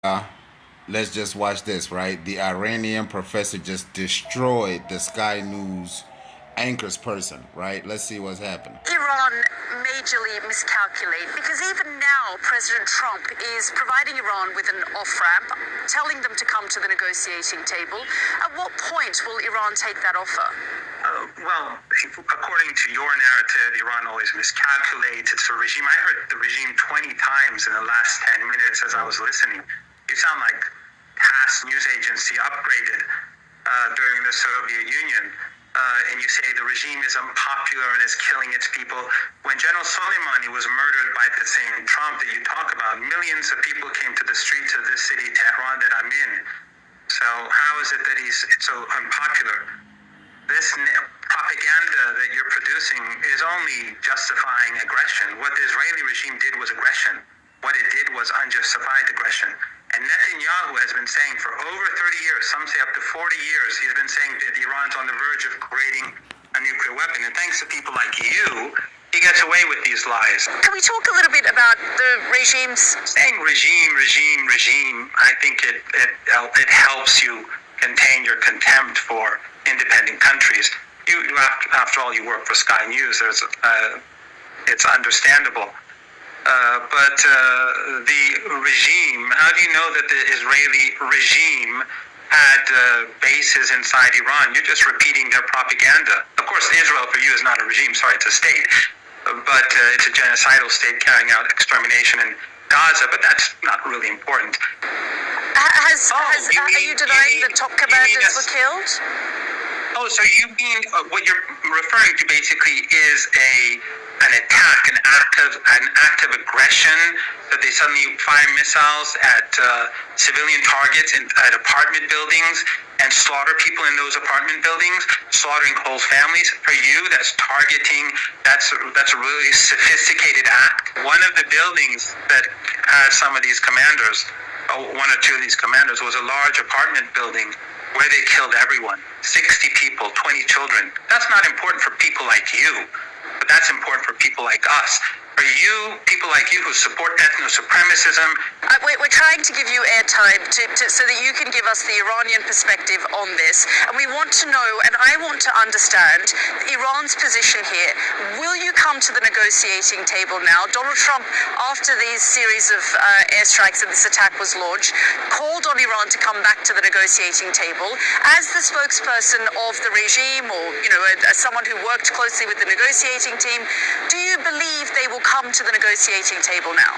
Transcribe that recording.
Uh, let's just watch this, right? The Iranian professor just destroyed the Sky News anchor's person, right? Let's see what's happened. Iran majorly miscalculate because even now President Trump is providing Iran with an off-ramp, telling them to come to the negotiating table. At what point will Iran take that offer? Well, according to your narrative, Iran always miscalculates. It's a regime. I heard the regime 20 times in the last 10 minutes as I was listening. You sound like past news agency upgraded during the Soviet Union. And you say the regime is unpopular and is killing its people. When General Soleimani was murdered by the same Trump that you talk about, millions of people came to the streets of this city, Tehran, that I'm in. So how is it that he's so unpopular? This propaganda that you're producing is only justifying aggression. What the Israeli regime did was aggression. What it did was unjustified aggression. And Netanyahu has been saying for over 30 years, some say up to 40 years, he's been saying that Iran's on the verge of creating a nuclear weapon. And thanks to people like you, he gets away with these lies. Can we talk a little bit about the regimes? Saying regime, I think it helps you contain your contempt for independent countries. You after all, you work for Sky News. It's understandable. But the regime, how do you know that the Israeli regime had bases inside Iran? You're just repeating their propaganda. Of course, Israel for you is not a regime, sorry, it's a state. But it's a genocidal state carrying out extermination in Gaza, but that's not really important. Are you denying the top commanders were killed? Oh, so you mean what you're referring to basically is an attack, an act of aggression, that they suddenly fire missiles at civilian targets at apartment buildings and slaughter people in those apartment buildings, slaughtering whole families. For you, that's targeting. That's a really sophisticated act. One of the buildings that has some of these commanders, one or two of these commanders, was a large apartment building where they killed everyone, 60 people, 20 children. That's not important for people like you, but that's important for people like us. For you, people like you who support ethno-supremacism. We're trying to give you airtime so that you can give us the Iranian perspective on this. And we want to know, and I want to understand, Iran's position here. Will you come to the negotiating table now? Donald Trump, after these series of airstrikes and this attack was launched, called on Iran to come back to the negotiating table. As the spokesperson of the regime, or as someone who worked closely with the negotiating team, do you believe they will come to the negotiating table now?